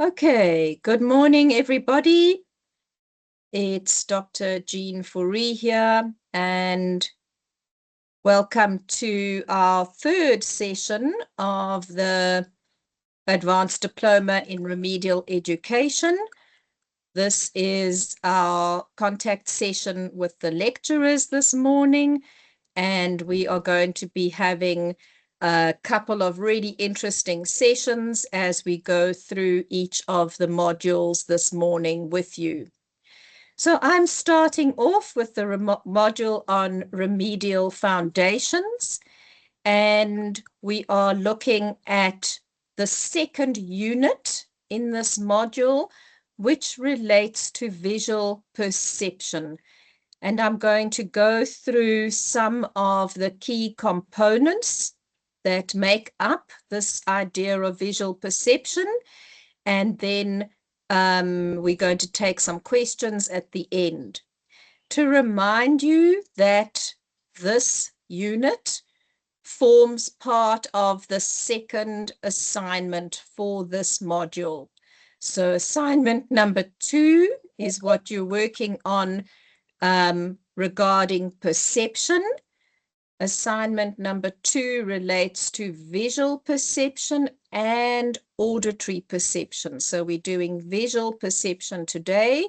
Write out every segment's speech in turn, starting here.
Okay, good morning, everybody. It's Dr. Jean Fourie here, and welcome to our third session of the Advanced Diploma in Remedial Education. This is our contact session with the lecturers this morning, and we are going to be having a couple of really interesting sessions as we go through each of the modules this morning with you. So I'm starting off with the module on Remedial Foundations, and we are looking at the second unit in this module, which relates to visual perception. And I'm going to go through some of the key components that make up this idea of visual perception. And then we're going to take some questions at the end. To remind you that this unit forms part of the second assignment for this module. So assignment number 2 is what you're working on regarding perception. Assignment number 2 relates to visual perception and auditory perception. So we're doing visual perception today,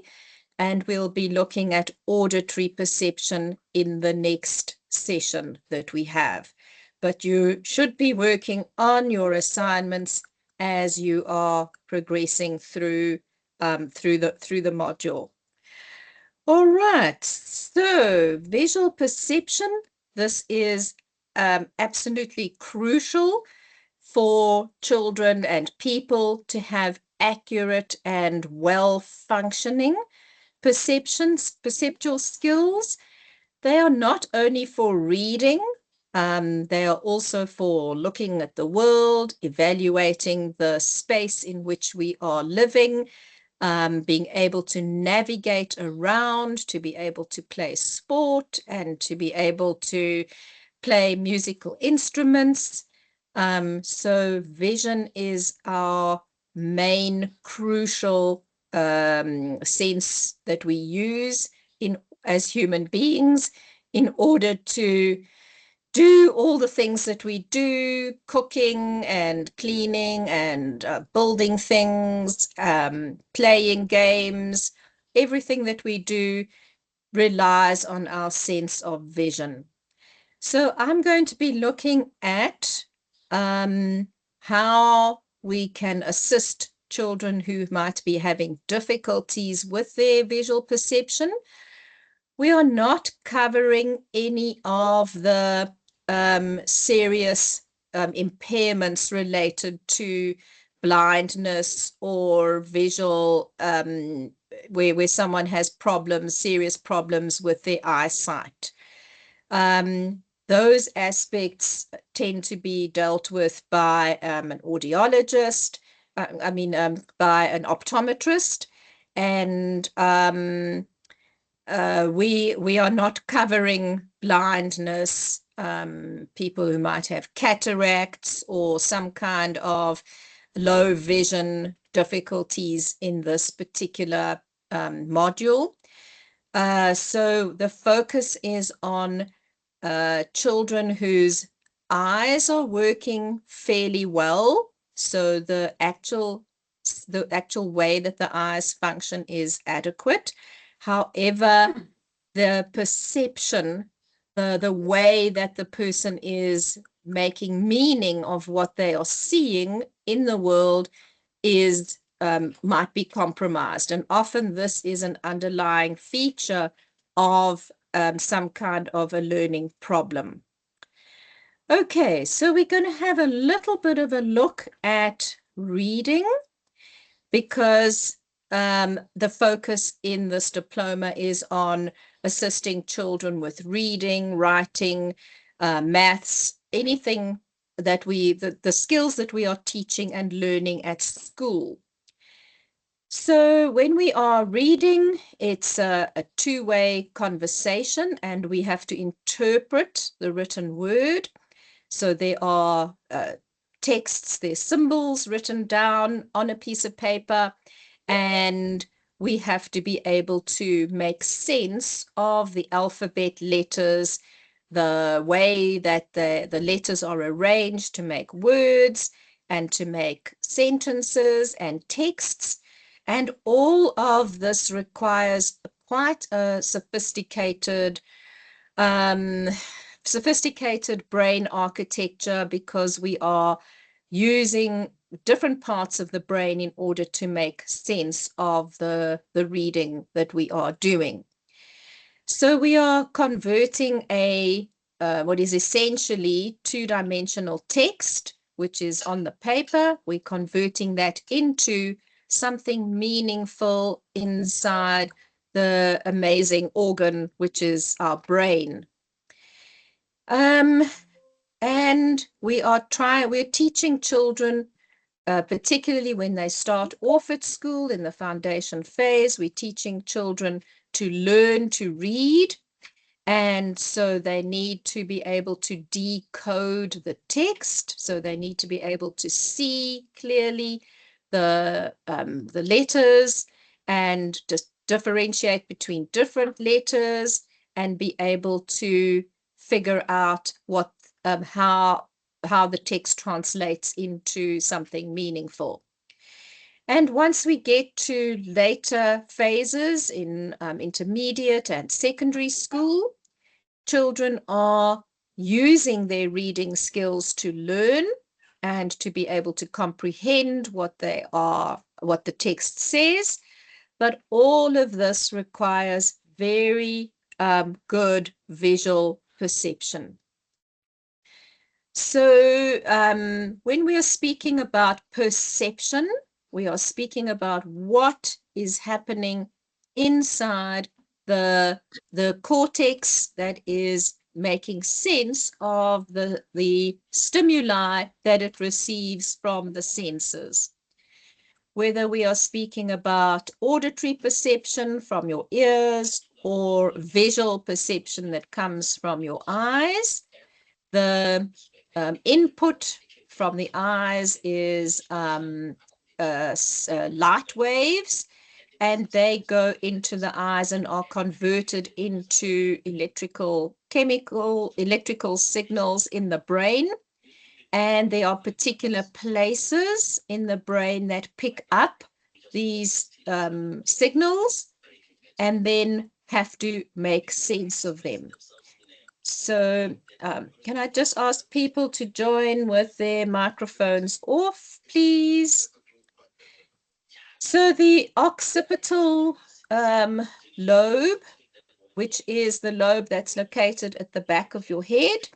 and we'll be looking at auditory perception in the next session that we have. But you should be working on your assignments as you are progressing through the module. All right, so visual perception, this is absolutely crucial for children and people to have accurate and well-functioning perceptual skills. They are not only for reading, they are also for looking at the world, evaluating the space in which we are living, being able to navigate around, to be able to play sport, and to be able to play musical instruments. So vision is our main crucial sense that we use as human beings in order to do all the things that we do, cooking and cleaning and building things, playing games. Everything that we do relies on our sense of vision. So I'm going to be looking at how we can assist children who might be having difficulties with their visual perception. We are not covering any of the serious impairments related to blindness or visual, where someone has problems, serious problems with their eyesight. Those aspects tend to be dealt with by an audiologist, by an optometrist, and we are not covering blindness, people who might have cataracts or some kind of low vision difficulties in this particular module. So the focus is on children whose eyes are working fairly well. So the actual way that the eyes function is adequate. However, the perception, the way that the person is making meaning of what they are seeing in the world is might be compromised. And often this is an underlying feature of some kind of a learning problem. Okay, so we're going to have a little bit of a look at reading, because the focus in this diploma is on assisting children with reading, writing, maths, anything that the skills that we are teaching and learning at school. So when we are reading, it's a two-way conversation, and we have to interpret the written word. So there are texts, there's symbols written down on a piece of paper, and we have to be able to make sense of the alphabet letters, the way that the letters are arranged to make words and to make sentences and texts. And all of this requires quite a sophisticated brain architecture, because we are using different parts of the brain in order to make sense of the reading that we are doing. So we are converting what is essentially two-dimensional text, which is on the paper. We're converting that into something meaningful inside the amazing organ, which is our brain. And we're teaching children, particularly when they start off at school in the foundation phase, we're teaching children to learn to read. And so they need to be able to decode the text. So they need to be able to see clearly the letters and just differentiate between different letters and be able to figure out what how the text translates into something meaningful. And once we get to later phases in intermediate and secondary school, children are using their reading skills to learn and to be able to comprehend what the text says. But all of this requires very good visual perception. So when we are speaking about perception, we are speaking about what is happening inside the cortex that is making sense of the stimuli that it receives from the senses. Whether we are speaking about auditory perception from your ears or visual perception that comes from your eyes, the input from the eyes is light waves, and they go into the eyes and are converted into electrical signals in the brain. And there are particular places in the brain that pick up these signals and then have to make sense of them. So can I just ask people to join with their microphones off, please? So the occipital lobe, which is the lobe that's located at the back of your head,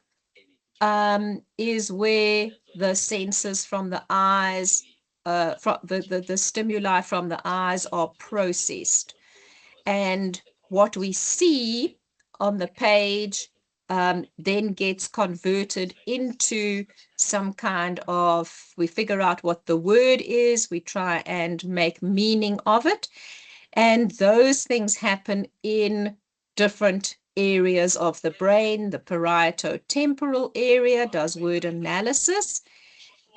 is where the senses from the eyes, from the stimuli from the eyes are processed. And what we see on the page then gets converted into some kind of, we figure out what the word is, we try and make meaning of it. And those things happen in different areas of the brain. The parieto-temporal area does word analysis,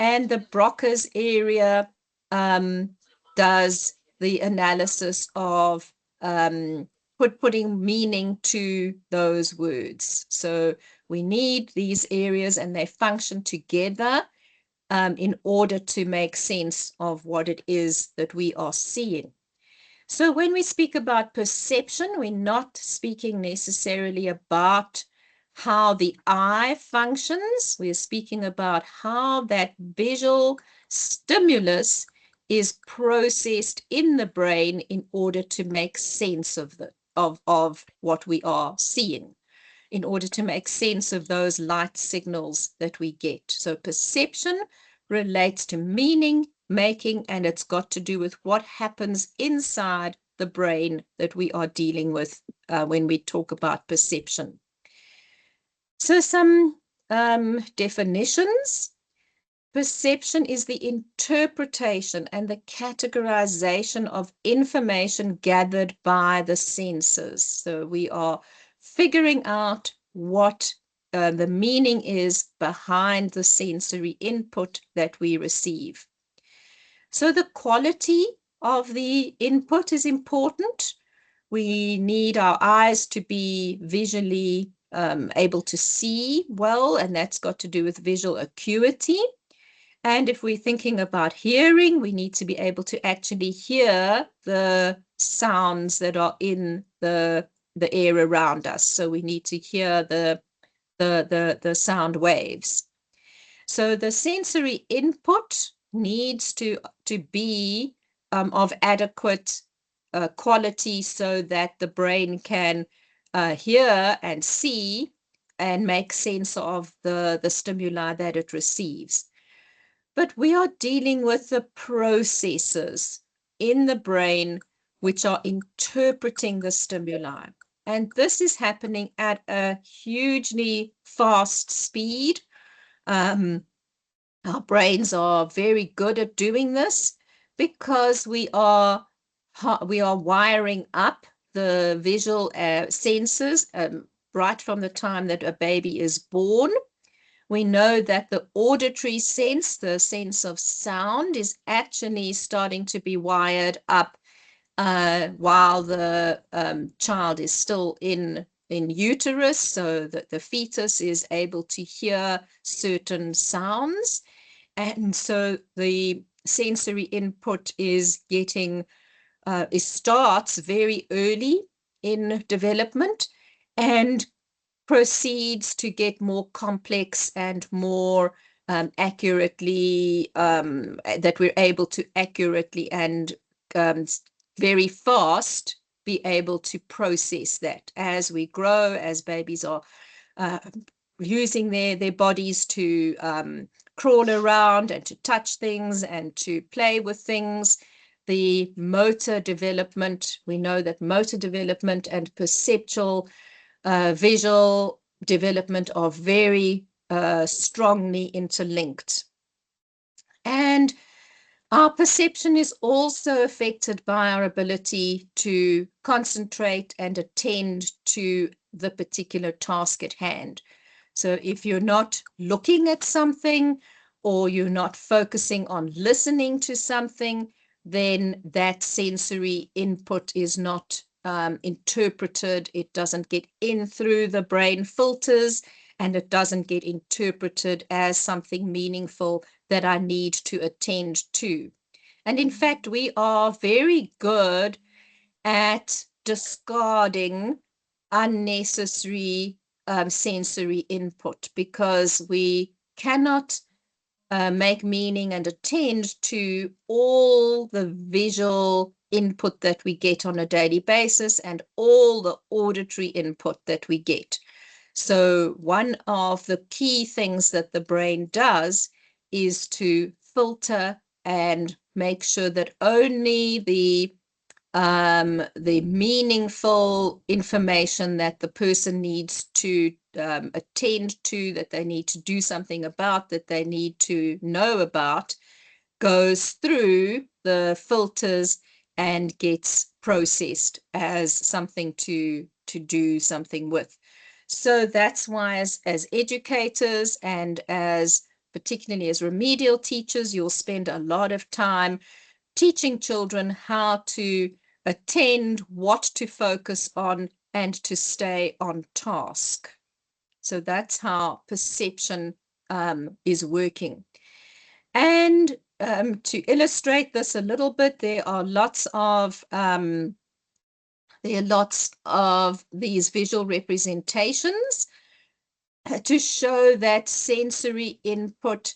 and the Broca's area does the analysis of putting meaning to those words. So we need these areas, and they function together in order to make sense of what it is that we are seeing. So when we speak about perception, we're not speaking necessarily about how the eye functions. We're speaking about how that visual stimulus is processed in the brain in order to make sense of what we are seeing, in order to make sense of those light signals that we get. So perception relates to meaning making, and it's got to do with what happens inside the brain that we are dealing with when we talk about perception. So some definitions. Perception is the interpretation and the categorization of information gathered by the senses. So we are figuring out what the meaning is behind the sensory input that we receive. So the quality of the input is important. We need our eyes to be visually able to see well, and that's got to do with visual acuity. And if we're thinking about hearing, we need to be able to actually hear the sounds that are in the air around us. So we need to hear the sound waves. So the sensory input needs to be of adequate quality so that the brain can hear and see and make sense of the stimuli that it receives. But we are dealing with the processes in the brain which are interpreting the stimuli. And this is happening at a hugely fast speed. Our brains are very good at doing this because we are wiring up the visual senses right from the time that a baby is born. We know that the auditory sense, the sense of sound, is actually starting to be wired up while the child is still in uterus, so that the fetus is able to hear certain sounds. And so the sensory input is getting, it starts very early in development and proceeds to get more complex and more accurately, that we're able to accurately and very fast be able to process that as we grow, as babies are using their bodies to crawl around and to touch things and to play with things. The motor development, we know that motor development and perceptual visual development are very strongly interlinked. And our perception is also affected by our ability to concentrate and attend to the particular task at hand. So if you're not looking at something or you're not focusing on listening to something, then that sensory input is not interpreted. It doesn't get in through the brain filters, and it doesn't get interpreted as something meaningful that I need to attend to. And in fact, we are very good at discarding unnecessary sensory input because we cannot make meaning and attend to all the visual input that we get on a daily basis and all the auditory input that we get. So one of the key things that the brain does is to filter and make sure that only the meaningful information that the person needs to attend to, that they need to do something about, that they need to know about, goes through the filters and gets processed as something to do something with. So that's why as educators and as particularly as remedial teachers, you'll spend a lot of time teaching children how to attend, what to focus on, and to stay on task. So that's how perception is working. And to illustrate this a little bit, there are lots of these visual representations to show that sensory input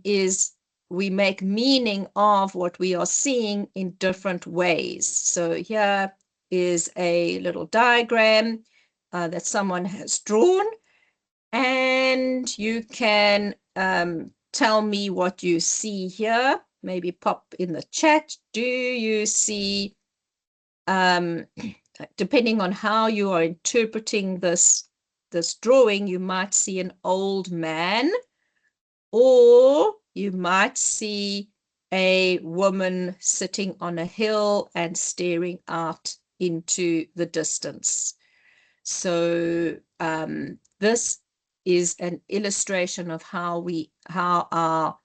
is we make meaning of what we are seeing in different ways. So here is a little diagram that someone has drawn, and you can tell me what you see here. Maybe pop in the chat. Do you see, depending on how you are interpreting this drawing, you might see an old man, or you might see a woman sitting on a hill and staring out into the distance. So this is an illustration of how our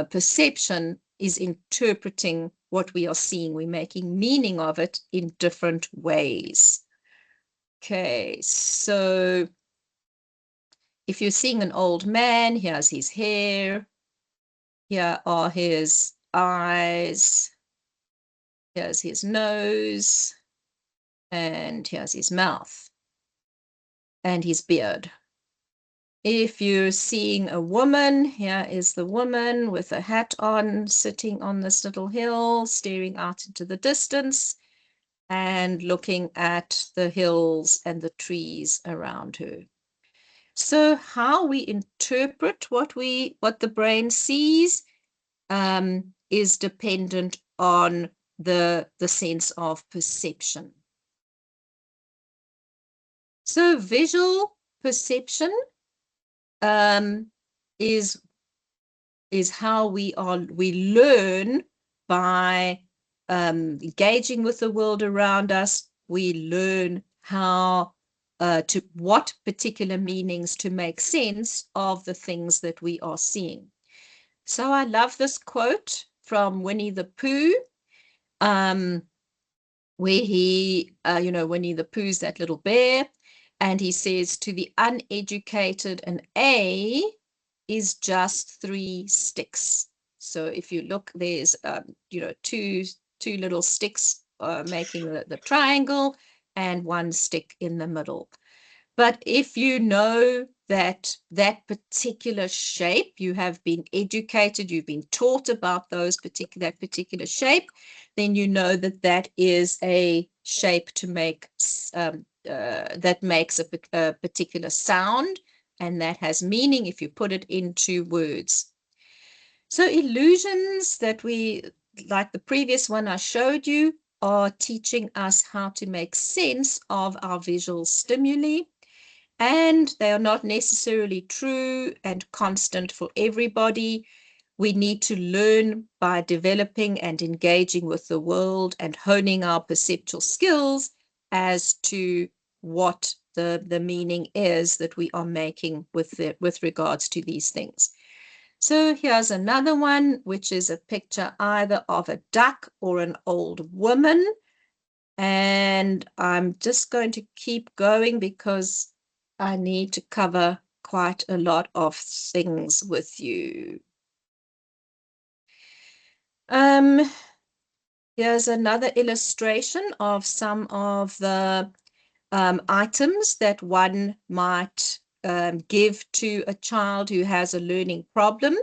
perception is interpreting what we are seeing. We're making meaning of it in different ways. Okay, so if you're seeing an old man, here's his hair, here are his eyes, here's his nose, and here's his mouth, and his beard. If you're seeing a woman, here is the woman with a hat on, sitting on this little hill, staring out into the distance and looking at the hills and the trees around her. So how we interpret what the brain sees is dependent on the sense of perception. So visual perception is how we learn by engaging with the world around us. We learn how what particular meanings to make sense of the things that we are seeing. So I love this quote from Winnie the Pooh, where he, Winnie the Pooh's that little bear, and he says, to the uneducated, an A is just 3 sticks. So if you look, there's, two little sticks making the triangle and 1 stick in the middle. But if you know that particular shape, you have been educated, you've been taught about that particular shape, then you know that is a shape to make that makes a particular sound, and that has meaning if you put it into words. So illusions that like the previous one I showed you, are teaching us how to make sense of our visual stimuli. And they are not necessarily true and constant for everybody. We need to learn by developing and engaging with the world and honing our perceptual skills as to what the meaning is that we are making with regards to these things. So here's another one, which is a picture either of a duck or an old woman. And I'm just going to keep going because I need to cover quite a lot of things with you. Here's another illustration of some of the items that one might give to a child who has a learning problem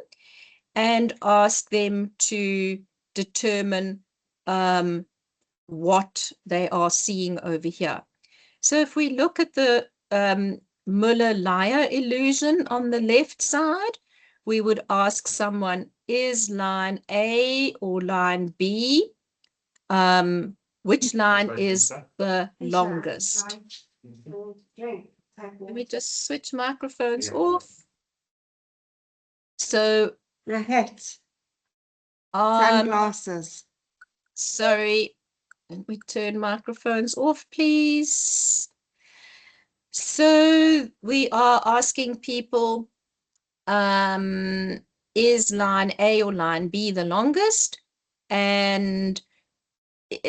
and ask them to determine what they are seeing over here. So if we look at the Muller-Lyer illusion on the left side, we would ask someone, is line A or line B? Which line is the longest? Let me just switch microphones off. So the hat, sunglasses. Sorry, let me turn microphones off, please. So we are asking people, is line A or line B the longest? And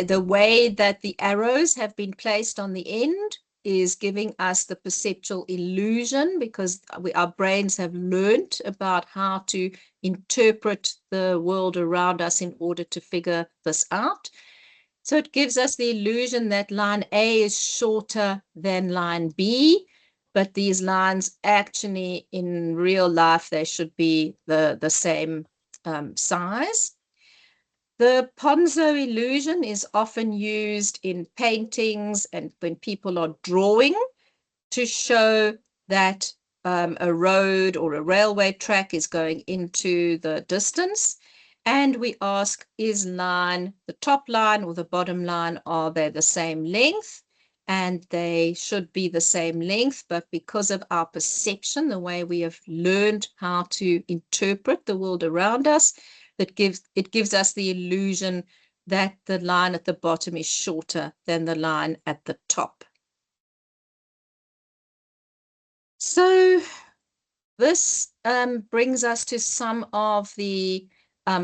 the way that the arrows have been placed on the end is giving us the perceptual illusion, because our brains have learned about how to interpret the world around us in order to figure this out. So it gives us the illusion that line A is shorter than line B, but these lines actually in real life, they should be the same size. The Ponzo illusion is often used in paintings and when people are drawing to show that a road or a railway track is going into the distance. And we ask, is the top line or the bottom line, are they the same length? And they should be the same length, but because of our perception, the way we have learned how to interpret the world around us, it gives us the illusion that the line at the bottom is shorter than the line at the top. So this brings us to some of the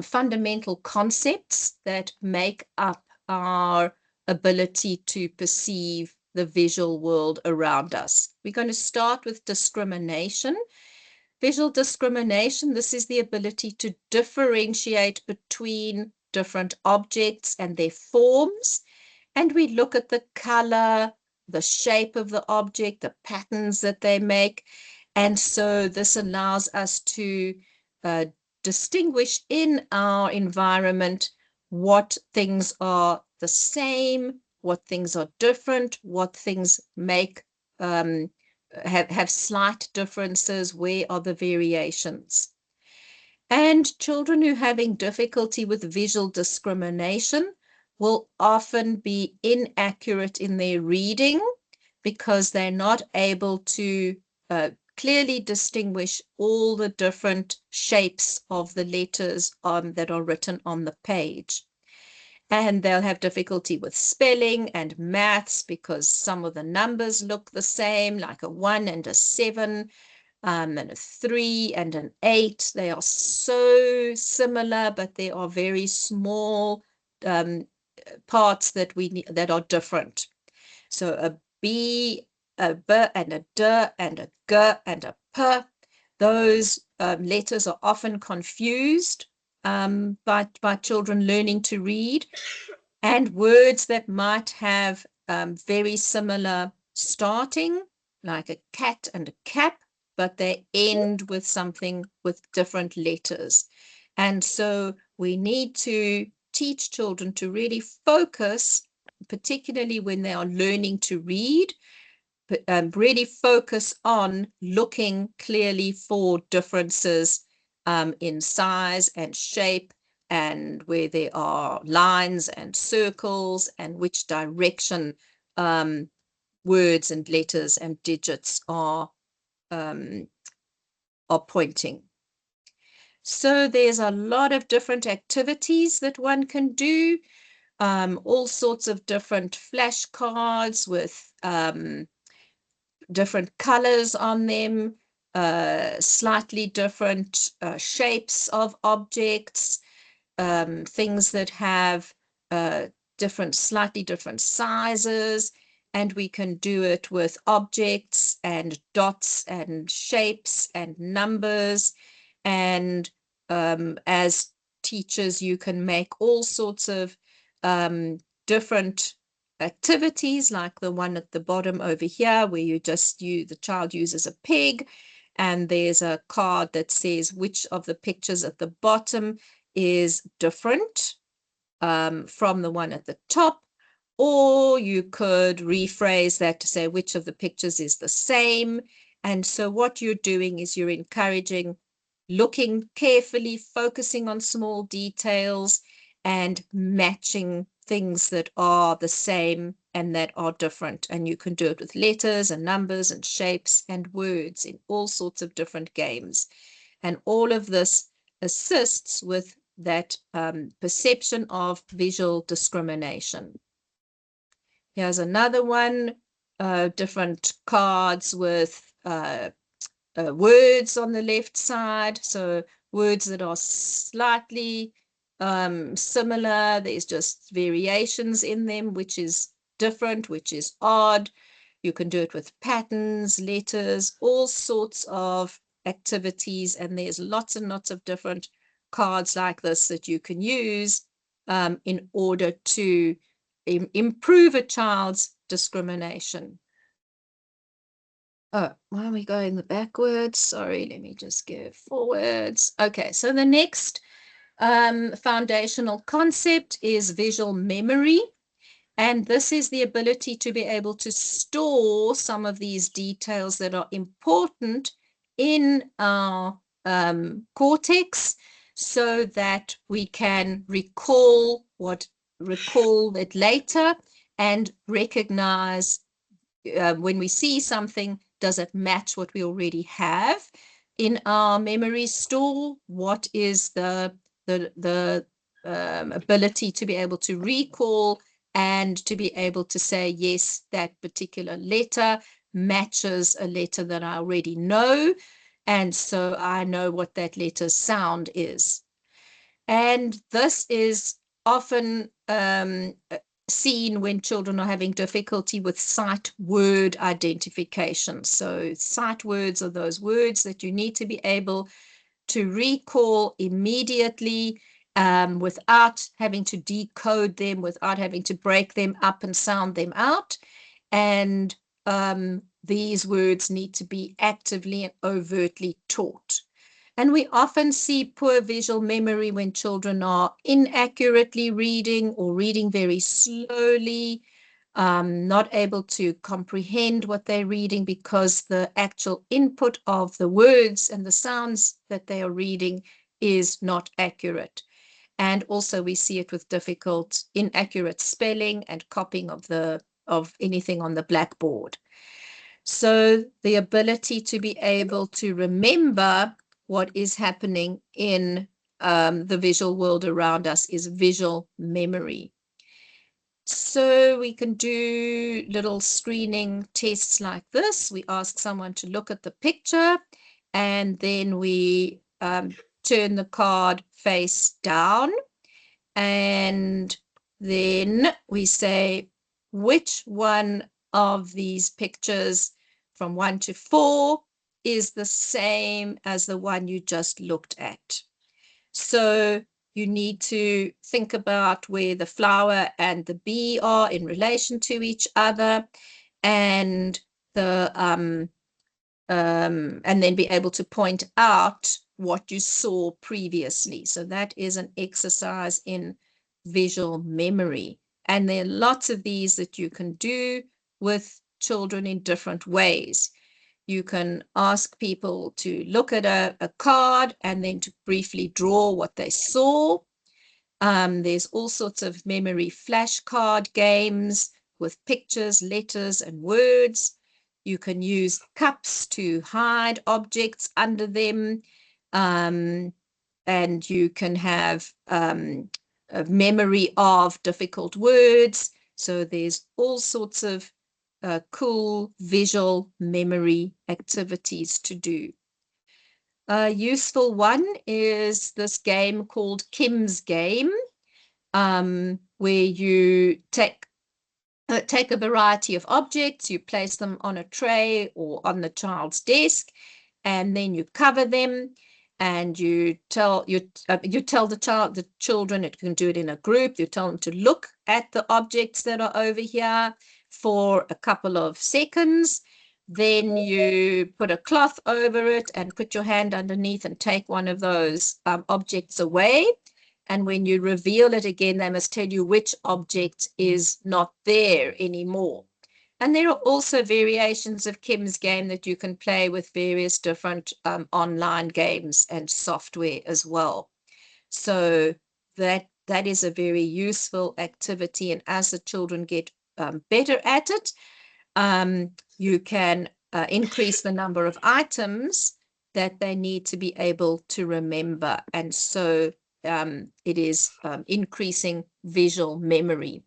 fundamental concepts that make up our ability to perceive the visual world around us. We're going to start with discrimination. Visual discrimination, this is the ability to differentiate between different objects and their forms. And we look at the color, the shape of the object, the patterns that they make. And so this allows us to distinguish in our environment what things are the same, what things are different, what things make have slight differences, where are the variations. And children who are having difficulty with visual discrimination will often be inaccurate in their reading because they're not able to clearly distinguish all the different shapes of the letters that are written on the page. And they'll have difficulty with spelling and maths because some of the numbers look the same, like a 1 and a 7, and a 3 and an 8. They are so similar, but there are very small parts that that are different. So a B, a B, and a D, and a G, and a P. Those letters are often confused by children learning to read, and words that might have very similar starting, like a cat and a cap, but they end with something with different letters. And so we need to teach children to really focus, particularly when they are learning to read, really focus on looking clearly for differences in size and shape, and where there are lines and circles, and which direction words and letters and digits are pointing. So there's a lot of different activities that one can do, all sorts of different flashcards with different colors on them, slightly different shapes of objects, things that have slightly different sizes, and we can do it with objects and dots and shapes and numbers. And as teachers, you can make all sorts of different activities, like the one at the bottom over here, where the child uses a pig, and there's a card that says which of the pictures at the bottom is different from the one at the top. Or you could rephrase that to say which of the pictures is the same. And so what you're doing is you're encouraging looking carefully, focusing on small details, and matching things that are the same and that are different. And you can do it with letters and numbers and shapes and words in all sorts of different games. And all of this assists with that perception of visual discrimination. Here's another one, different cards with words on the left side. So words that are slightly similar, there's just variations in them, which is different, which is odd. You can do it with patterns, letters, all sorts of activities, and there's lots and lots of different cards like this that you can use in order to improve a child's discrimination. Oh, why are we going backwards? Sorry, let me just go forwards. Okay, so the next foundational concept is visual memory. And this is the ability to be able to store some of these details that are important in our cortex, so that we can recall it later and recognize when we see something, does it match what we already have in our memory store? What is the ability to be able to recall and to be able to say, yes, that particular letter matches a letter that I already know. and so I know what that letter's sound is. And this is often seen when children are having difficulty with sight word identification. So sight words are those words that you need to be able to recall immediately, without having to decode them, without having to break them up and sound them out. And these words need to be actively and overtly taught. And we often see poor visual memory when children are inaccurately reading or reading very slowly, not able to comprehend what they're reading because the actual input of the words and the sounds that they are reading is not accurate. And also we see it with difficult, inaccurate spelling and copying of anything on the blackboard. So the ability to be able to remember what is happening in the visual world around us is visual memory. So we can do little screening tests like this. We ask someone to look at the picture, and then we turn the card face down, and then we say, which one of these pictures from 1 to 4 is the same as the one you just looked at? So you need to think about where the flower and the bee are in relation to each other, and and then be able to point out what you saw previously. So that is an exercise in visual memory. And there are lots of these that you can do with children in different ways. You can ask people to look at a card and then to briefly draw what they saw. There's all sorts of memory flashcard games with pictures, letters, and words. You can use cups to hide objects under them. And you can have a memory of difficult words. So there's all sorts of cool visual memory activities to do. A useful one is this game called Kim's Game, where you take a variety of objects, you place them on a tray or on the child's desk, and then you cover them, and you tell the children, it can do it in a group, you tell them to look at the objects that are over here for a couple of seconds. Then you put a cloth over it and put your hand underneath and take one of those objects away. And when you reveal it again, they must tell you which object is not there anymore. And there are also variations of Kim's Game that you can play with various different online games and software as well. So that is a very useful activity. And as the children get better at it, you can increase the number of items that they need to be able to remember. And so it is increasing visual memory.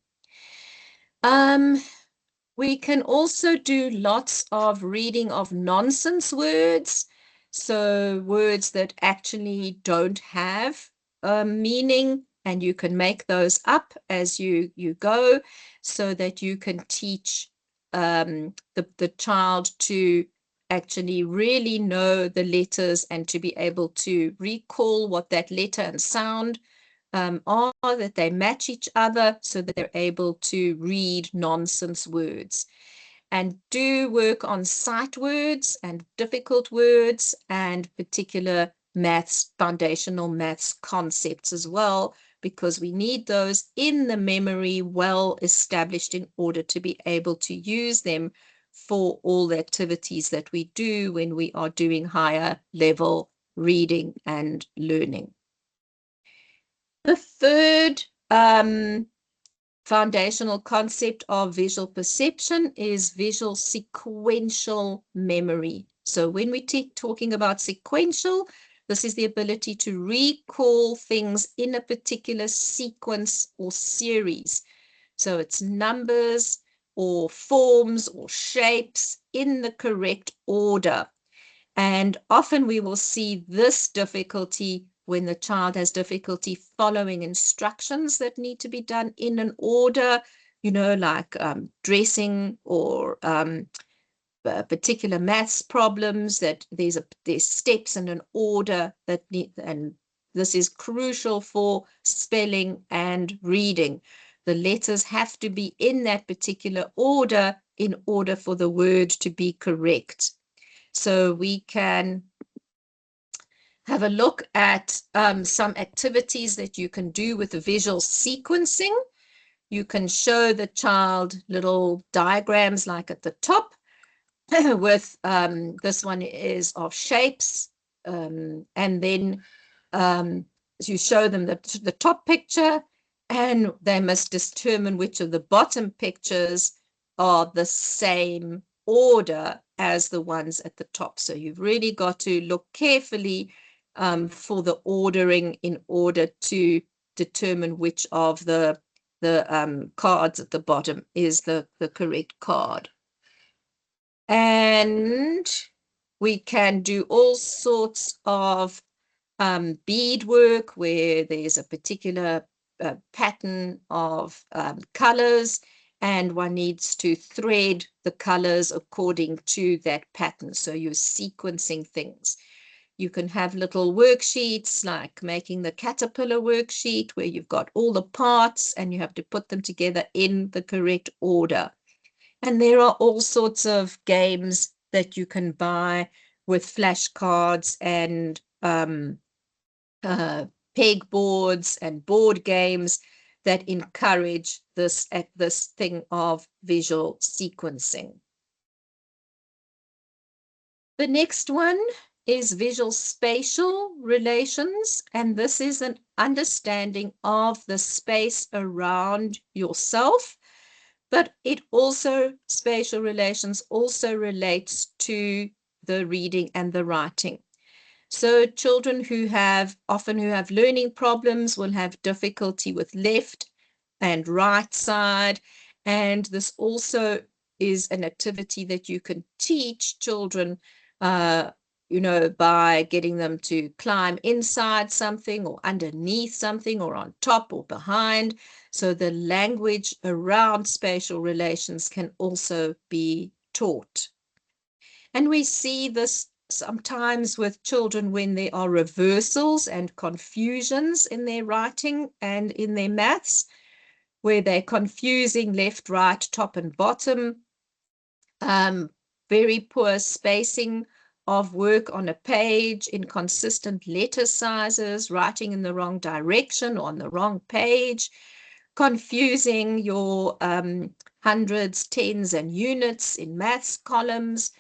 We can also do lots of reading of nonsense words. So words that actually don't have a meaning, and you can make those up as you go, so that you can teach the child to actually really know the letters and to be able to recall what that letter and sound are, that they match each other so that they're able to read nonsense words. And do work on sight words and difficult words and particular maths, foundational maths concepts as well, because we need those in the memory well established in order to be able to use them for all the activities that we do when we are doing higher level reading and learning. The third foundational concept of visual perception is visual sequential memory. So when we talking about sequential, this is the ability to recall things in a particular sequence or series. So it's numbers or forms or shapes in the correct order. And often we will see this difficulty when the child has difficulty following instructions that need to be done in an order, like dressing or particular maths problems, that there's steps and an order that need, and this is crucial for spelling and reading. The letters have to be in that particular order in order for the word to be correct. So we can have a look at some activities that you can do with the visual sequencing. You can show the child little diagrams like at the top with this one is of shapes, and then you show them the top picture, and they must determine which of the bottom pictures are the same order as the ones at the top. So you've really got to look carefully for the ordering in order to determine which of the cards at the bottom is the correct card. And we can do all sorts of beadwork where there's a particular pattern of colors, and one needs to thread the colors according to that pattern. So you're sequencing things. You can have little worksheets like making the caterpillar worksheet where you've got all the parts and you have to put them together in the correct order. And there are all sorts of games that you can buy with flashcards and pegboards and board games that encourage this thing of visual sequencing. The next one is visual spatial relations, and this is an understanding of the space around yourself, but it also, spatial relations also relates to the reading and the writing. So children who have learning problems will have difficulty with left and right side, and this also is an activity that you can teach children by getting them to climb inside something or underneath something or on top or behind. So the language around spatial relations can also be taught. And we see this sometimes with children when there are reversals and confusions in their writing and in their maths, where they're confusing left, right, top and bottom, very poor spacing of work on a page, inconsistent letter sizes, writing in the wrong direction or on the wrong page, confusing your hundreds, tens, and units in maths columns,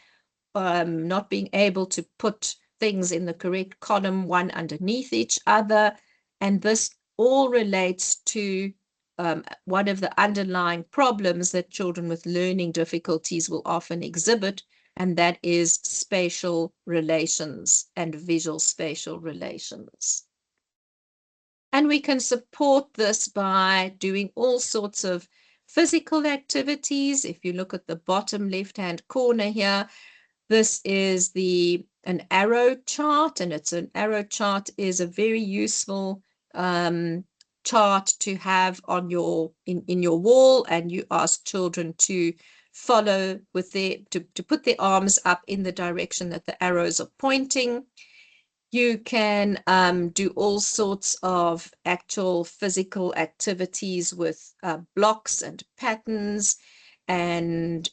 not being able to put things in the correct column, one underneath each other. And this all relates to one of the underlying problems that children with learning difficulties will often exhibit, and that is spatial relations and visual spatial relations. And we can support this by doing all sorts of physical activities. If you look at the bottom left-hand corner here, this is an arrow chart, and an arrow chart is a very useful chart to have on in your wall, and you ask children to follow with to put their arms up in the direction that the arrows are pointing. You can do all sorts of actual physical activities with blocks and patterns, and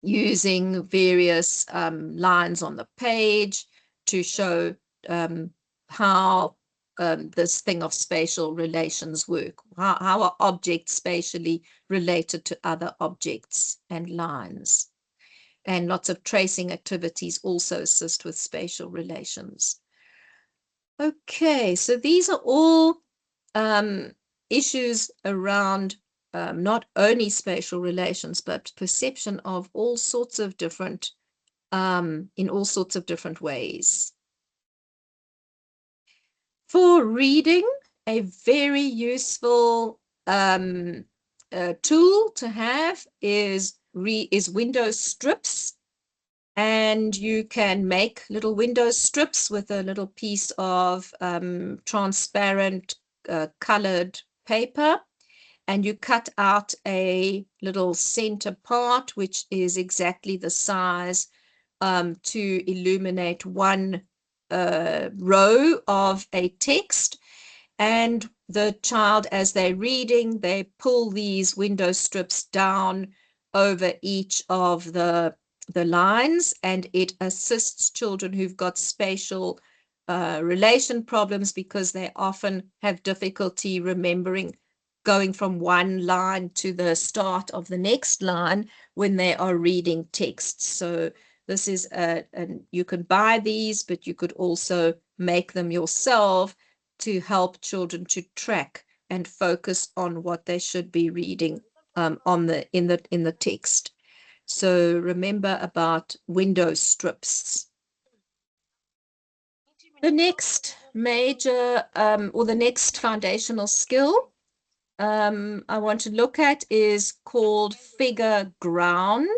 using various lines on the page to show how this thing of spatial relations work. How are objects spatially related to other objects and lines? And lots of tracing activities also assist with spatial relations. Okay, so these are all issues around not only spatial relations, but perception of all sorts of different, in all sorts of different ways. For reading, a very useful tool to have is window strips. And you can make little window strips with a little piece of transparent colored paper, and you cut out a little center part, which is exactly the size to illuminate one row of a text. And the child, as they're reading, they pull these window strips down over each of the lines, and it assists children who've got spatial relation problems, because they often have difficulty remembering going from one line to the start of the next line when they are reading text. So this is you can buy these, but you could also make them yourself to help children to track and focus on what they should be reading in the text. So remember about window strips. The next major or the next foundational skill I want to look at is called figure ground.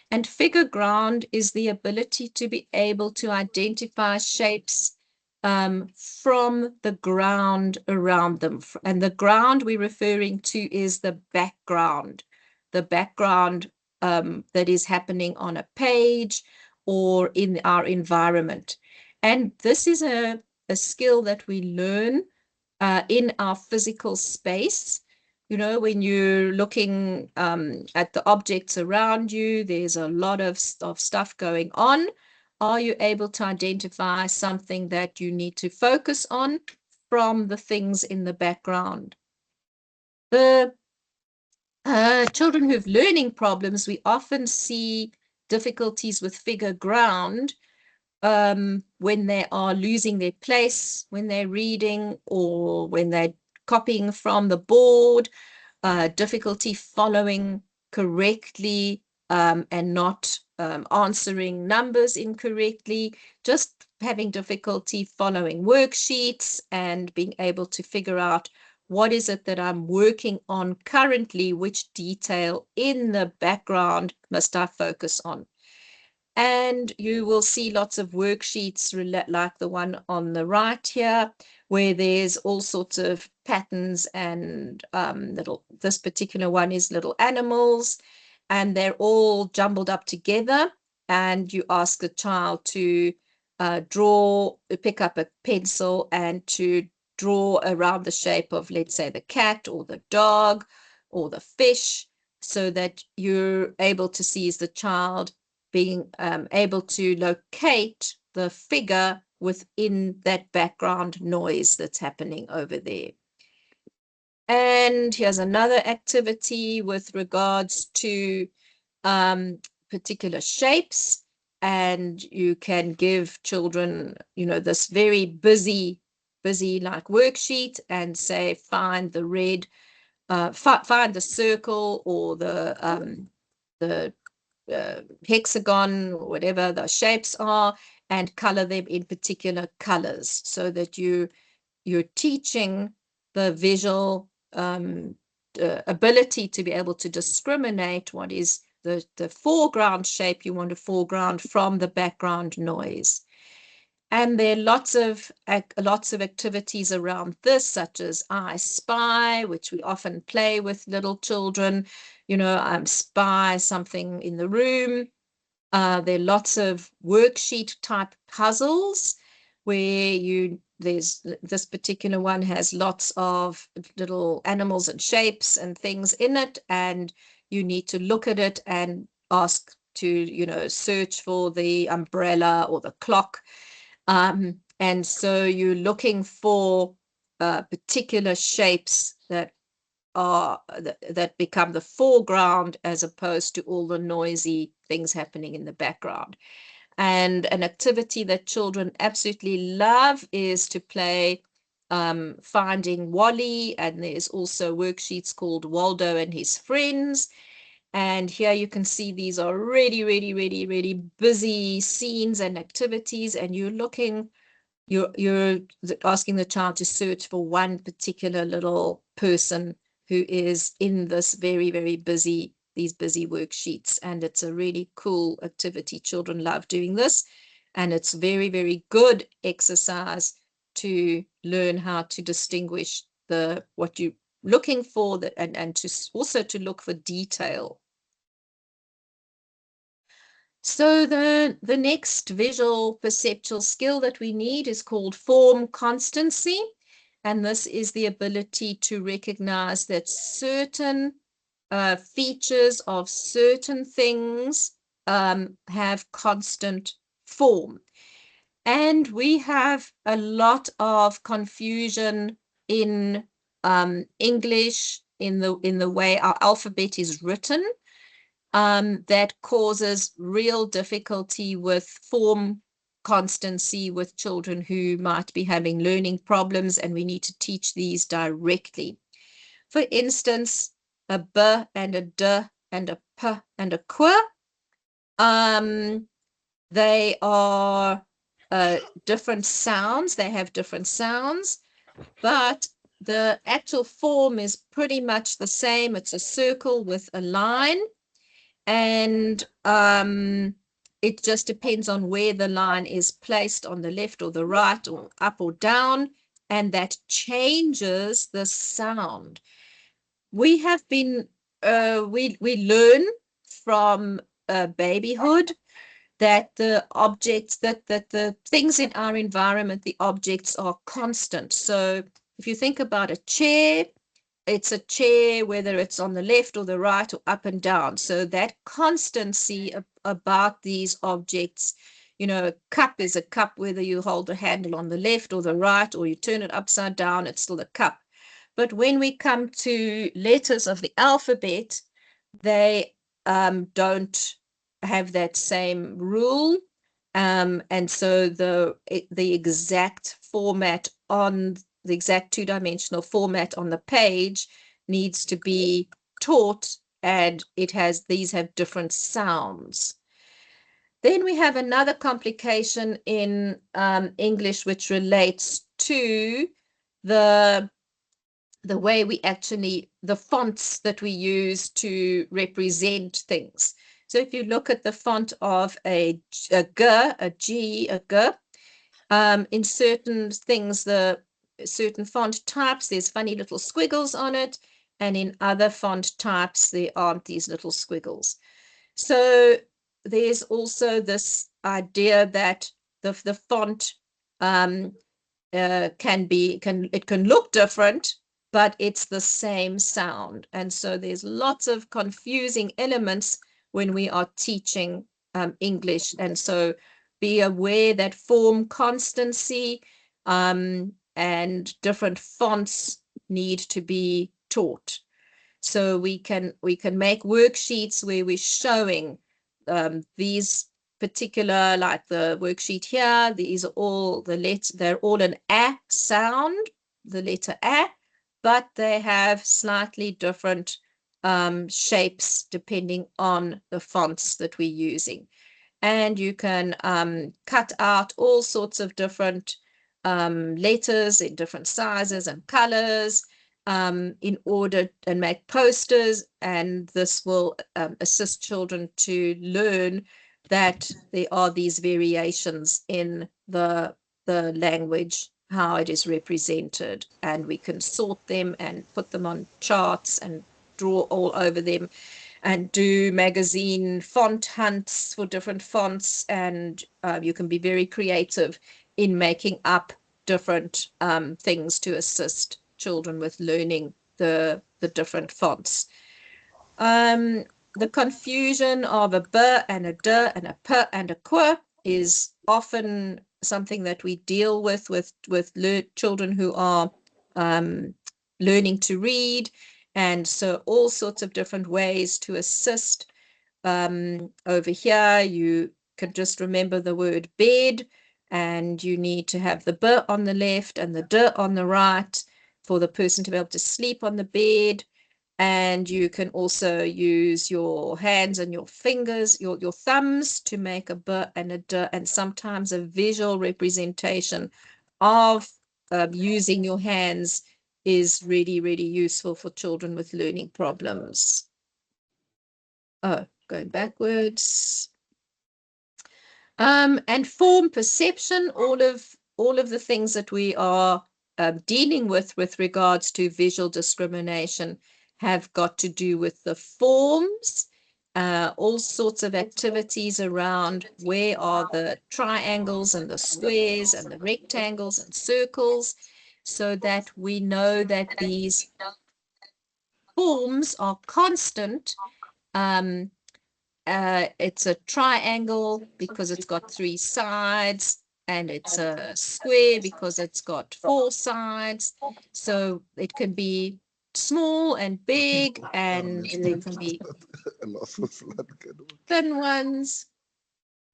And figure ground is the ability to be able to identify shapes from the ground around them. And the ground we're referring to is the background that is happening on a page or in our environment. And this is a skill that we learn in our physical space. You know, when you're looking at the objects around you, there's a lot of stuff going on. Are you able to identify something that you need to focus on from the things in the background? The children who have learning problems, we often see difficulties with figure ground when they are losing their place, when they're reading, or when they're copying from the board, difficulty following correctly and not answering numbers incorrectly, just having difficulty following worksheets and being able to figure out what is it that I'm working on currently, which detail in the background must I focus on. And you will see lots of worksheets like the one on the right here, where there's all sorts of patterns and this particular one is little animals, and they're all jumbled up together. And you ask the child to pick up a pencil and to draw around the shape of, let's say, the cat or the dog or the fish, so that you're able to see as the child being able to locate the figure within that background noise that's happening over there. And here's another activity with regards to particular shapes. And you can give children, you know, this very busy like worksheet and say, find the red, find the circle or the hexagon, or whatever the shapes are, and color them in particular colors, so that you're teaching the visual ability to be able to discriminate what is the foreground shape you want to foreground from the background noise. And there are lots of activities around this, such as I Spy, which we often play with little children. You know, I spy something in the room. There are lots of worksheet type puzzles where there's this particular one has lots of little animals and shapes and things in it, and you need to look at it and ask to, you know, search for the umbrella or the clock. And so you're looking for particular shapes that become the foreground, as opposed to all the noisy things happening in the background. And an activity that children absolutely love is to play Finding Wally, and there's also worksheets called Waldo and His Friends. And here you can see these are really, really, really, really busy scenes and activities, and you're asking the child to search for one particular little person who is in this very, very busy these busy worksheets, and it's a really cool activity. Children love doing this, and it's very, very good exercise to learn how to distinguish what you're looking for, and to also to look for detail. So the next visual perceptual skill that we need is called form constancy. And this is the ability to recognize that certain features of certain things have constant form. And we have a lot of confusion in English, in the way our alphabet is written, that causes real difficulty with form constancy with children who might be having learning problems, and we need to teach these directly. For instance, a b and a d and a p and a q, they are different sounds. They have different sounds, but the actual form is pretty much the same. It's a circle with a line, and it just depends on where the line is placed, on the left or the right, or up or down, and that changes the sound. We have been we learn from babyhood that the objects, that the things in our environment, the objects are constant. So if you think about a chair, it's a chair whether it's on the left or the right or up and down. So that constancy about these objects, you know, a cup is a cup whether you hold the handle on the left or the right, or you turn it upside down, it's still a cup. But when we come to letters of the alphabet, they don't have that same rule. And so the exact format on the exact two-dimensional format on the page needs to be taught, and these have different sounds. Then we have another complication in English, which relates to the way we actually, the fonts that we use to represent things. So if you look at the font of a G, a G, in certain things, certain font types, there's funny little squiggles on it, and in other font types, there aren't these little squiggles. So there's also this idea that the font can look different, but it's the same sound. And so there's lots of confusing elements when we are teaching English. And so be aware that form constancy and different fonts need to be taught. So we can make worksheets where we're showing these particular, like the worksheet here, these are all the letters, they're all an A sound, the letter A, but they have slightly different shapes depending on the fonts that we're using. And you can cut out all sorts of different letters in different sizes and colors in order, and make posters, and this will assist children to learn that there are these variations in the language, how it is represented, and we can sort them and put them on charts and draw all over them, and do magazine font hunts for different fonts, and you can be very creative in making up different things to assist children with learning the different fonts. The confusion of a b and a d and a p and a q is often something that we deal with children who are learning to read, and so all sorts of different ways to assist. Over here, you can just remember the word bed, and you need to have the b on the left and the d on the right for the person to be able to sleep on the bed. And you can also use your hands and your fingers, your thumbs, to make a b and a d, and sometimes a visual representation of using your hands is really, really useful for children with learning problems. Oh, going backwards. And form perception, all of the things that we are dealing with regards to visual discrimination have got to do with the forms, all sorts of activities around where are the triangles and the squares and the rectangles and circles, so that we know that these forms are constant. It's a triangle because it's got 3 sides, and it's a square because it's got 4 sides. So it can be small and big, and there can be thin ones.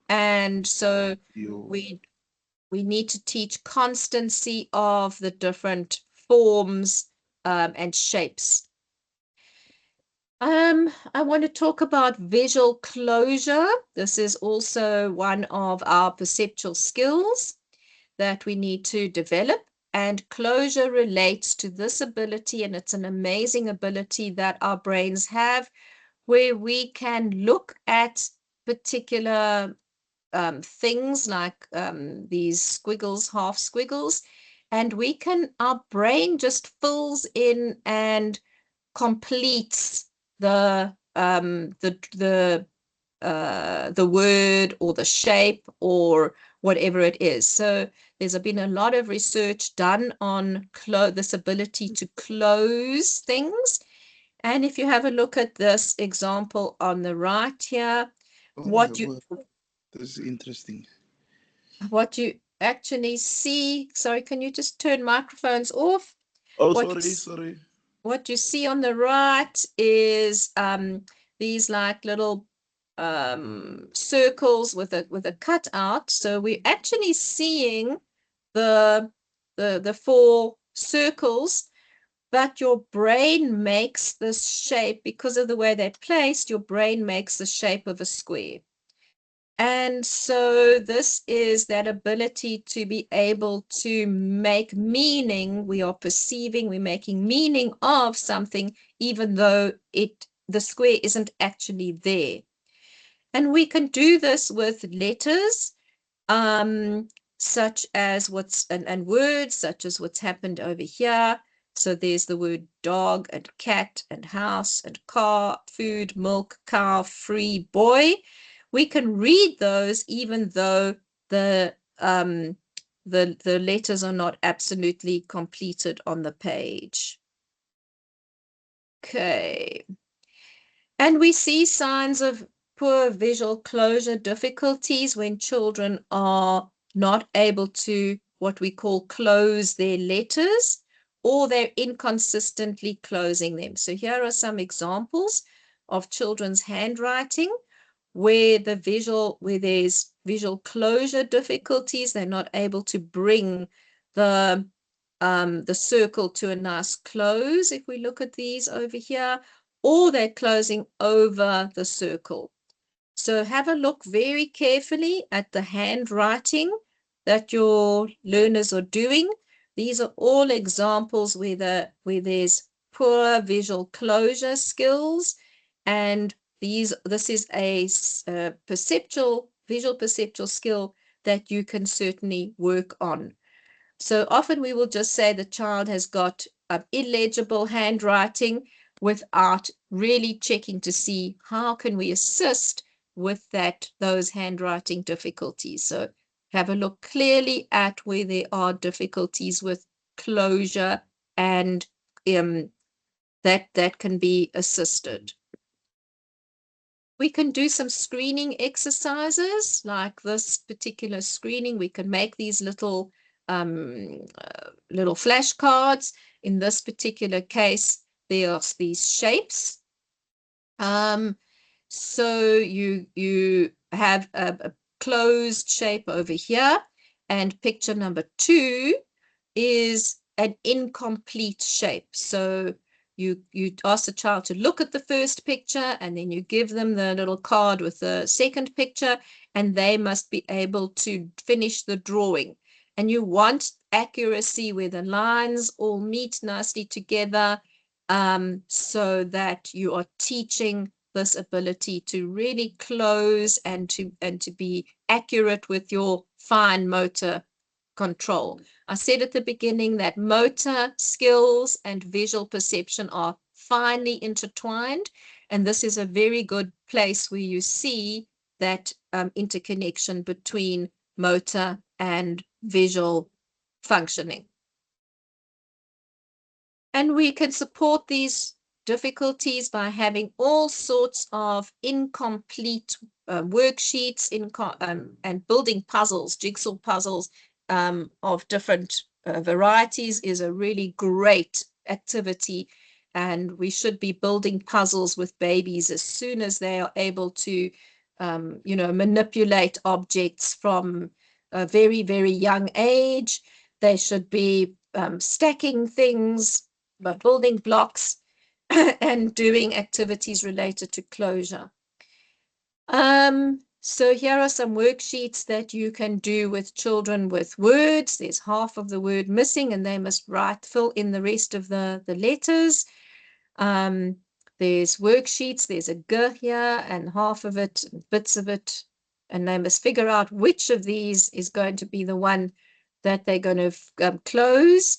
And so we need to teach constancy of the different forms and shapes. I want to talk about visual closure. This is also one of our perceptual skills that we need to develop. And closure relates to this ability, and it's an amazing ability that our brains have, where we can look at particular things like these squiggles, half squiggles, and our brain just fills in and completes the word or the shape or whatever it is. So there's been a lot of research done on this ability to close things. And if you have a look at this example on the right here, this is interesting. What you actually see, sorry, can you just turn microphones off? Oh, sorry. What you see on the right is these like little circles with a cutout. So we're actually seeing the 4 circles, but your brain makes this shape because of the way they're placed. Your brain makes the shape of a square. And so this is that ability to be able to make meaning. We are perceiving, we're making meaning of something, even though the square isn't actually there. And we can do this with letters, such as and words, such as what's happened over here. So there's the word dog and cat and house and car, food, milk, cow, free, boy. We can read those even though the letters are not absolutely completed on the page. Okay. And we see signs of poor visual closure difficulties when children are not able to what we call close their letters, or they're inconsistently closing them. So here are some examples of children's handwriting where there's visual closure difficulties. They're not able to bring the circle to a nice close. If we look at these over here, or they're closing over the circle. So have a look very carefully at the handwriting that your learners are doing. These are all examples where there's poor visual closure skills, and this is a visual perceptual skill that you can certainly work on. So often we will just say the child has got illegible handwriting without really checking to see how can we assist with those handwriting difficulties. So have a look clearly at where there are difficulties with closure, and that can be assisted. We can do some screening exercises like this particular screening. We can make these little flashcards. In this particular case, there are these shapes. So you have a closed shape over here, and picture number 2 is an incomplete shape. So you ask the child to look at the first picture, and then you give them the little card with the second picture, and they must be able to finish the drawing. And you want accuracy where the lines all meet nicely together, so that you are teaching this ability to really close and to be accurate with your fine motor control. I said at the beginning that motor skills and visual perception are finely intertwined, and this is a very good place where you see that interconnection between motor and visual functioning. And we can support these difficulties by having all sorts of incomplete worksheets and building puzzles, jigsaw puzzles of different varieties is a really great activity. And we should be building puzzles with babies as soon as they are able to, manipulate objects from a very, very young age. They should be stacking things, building blocks, and doing activities related to closure. So here are some worksheets that you can do with children with words. There's half of the word missing and they must fill in the rest of the letters. There's worksheets, there's a G here and half of it, bits of it, and they must figure out which of these is going to be the one that they're going to close.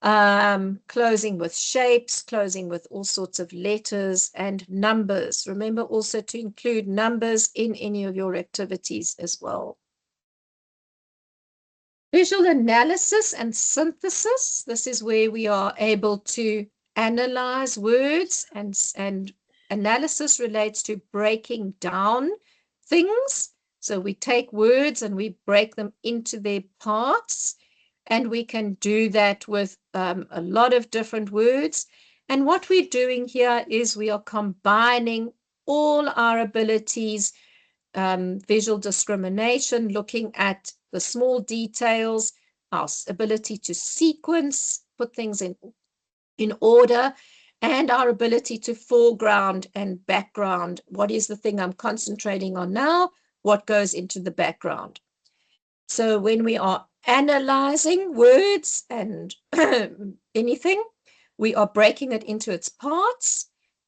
Closing with shapes, closing with all sorts of letters and numbers. Remember also to include numbers in any of your activities as well. Visual analysis and synthesis. This is where we are able to analyze words, and analysis relates to breaking down things. So we take words and we break them into their parts. And we can do that with a lot of different words. And what we're doing here is we are combining all our abilities, visual discrimination, looking at the small details, our ability to sequence, put things in order, and our ability to foreground and background. What is the thing I'm concentrating on now? What goes into the background? So when we are analyzing words and anything, we are breaking it into its parts.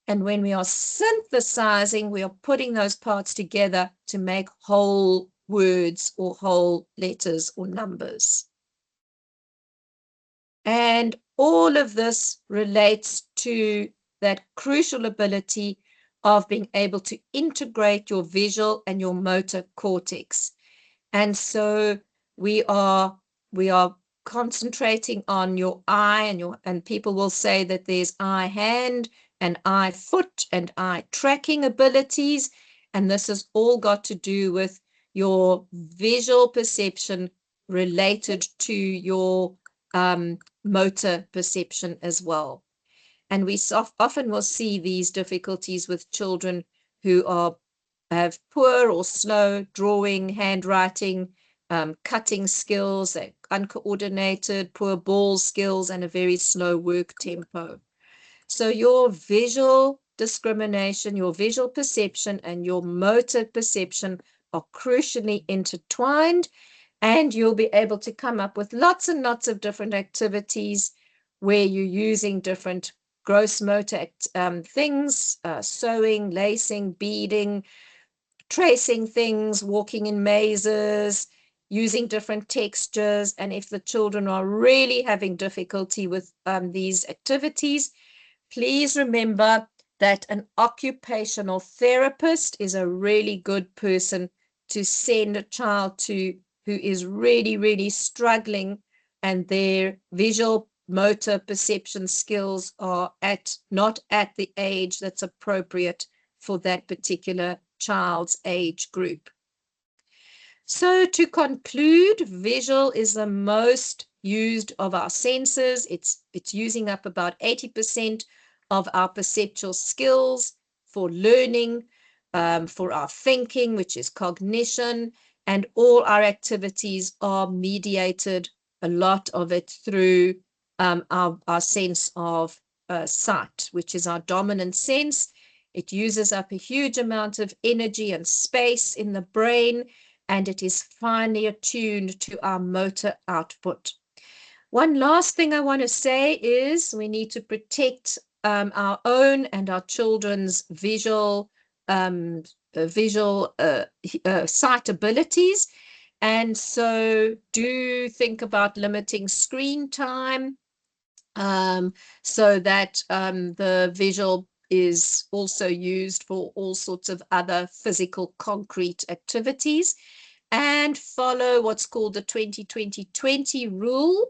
And when we are synthesizing, we are putting those parts together to make whole words or whole letters or numbers. And all of this relates to that crucial ability of being able to integrate your visual and your motor cortex. And so we are concentrating on your eye, and people will say that there's eye hand and eye foot and eye tracking abilities, and this has all got to do with your visual perception related to your motor perception as well. And we often will see these difficulties with children who have poor or slow drawing, handwriting, cutting skills, uncoordinated, poor ball skills, and a very slow work tempo. So your visual discrimination, your visual perception, and your motor perception are crucially intertwined, and you'll be able to come up with lots and lots of different activities where you're using different gross motor things, sewing, lacing, beading, tracing things, walking in mazes, using different textures. And if the children are really having difficulty with these activities, please remember that an occupational therapist is a really good person to send a child to who is really, really struggling, and their visual motor perception skills are not at the age that's appropriate for that particular child's age group. So to conclude, visual is the most used of our senses. It's using up about 80% of our perceptual skills for learning, for our thinking, which is cognition, and all our activities are mediated, a lot of it, through our sense of sight, which is our dominant sense. It uses up a huge amount of energy and space in the brain, and it is finely attuned to our motor output. One last thing I want to say is we need to protect our own and our children's visual sight abilities. And so do think about limiting screen time, so that the visual is also used for all sorts of other physical concrete activities, and follow what's called the 20-20-20 rule.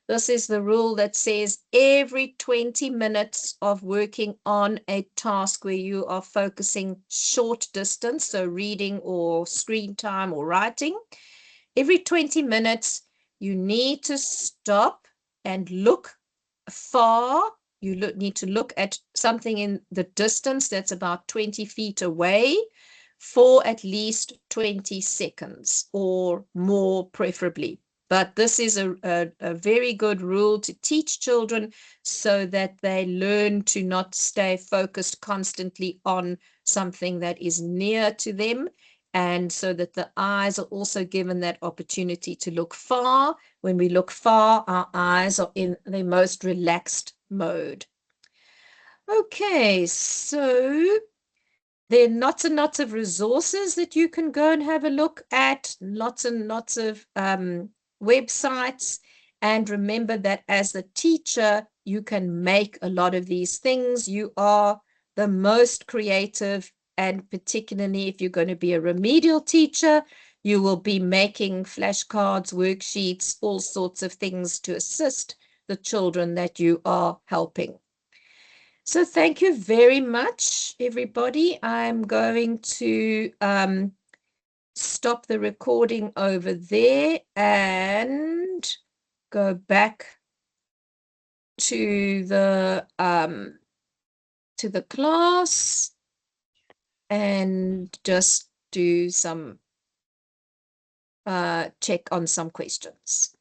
This is the rule that says every 20 minutes of working on a task where you are focusing short distance, so reading or screen time or writing, every 20 minutes, you need to stop and look far. You need to look at something in the distance that's about 20 feet away for at least 20 seconds or more, preferably. But this is a very good rule to teach children so that they learn to not stay focused constantly on something that is near to them, and so that the eyes are also given that opportunity to look far. When we look far, our eyes are in the most relaxed mode. Okay, so there are lots and lots of resources that you can go and have a look at, lots and lots of websites. And remember that as the teacher, you can make a lot of these things. You are the most creative, and particularly if you're going to be a remedial teacher, you will be making flashcards, worksheets, all sorts of things to assist the children that you are helping. So thank you very much, everybody. I'm going to stop the recording over there and go back to the class and just do some check on some questions.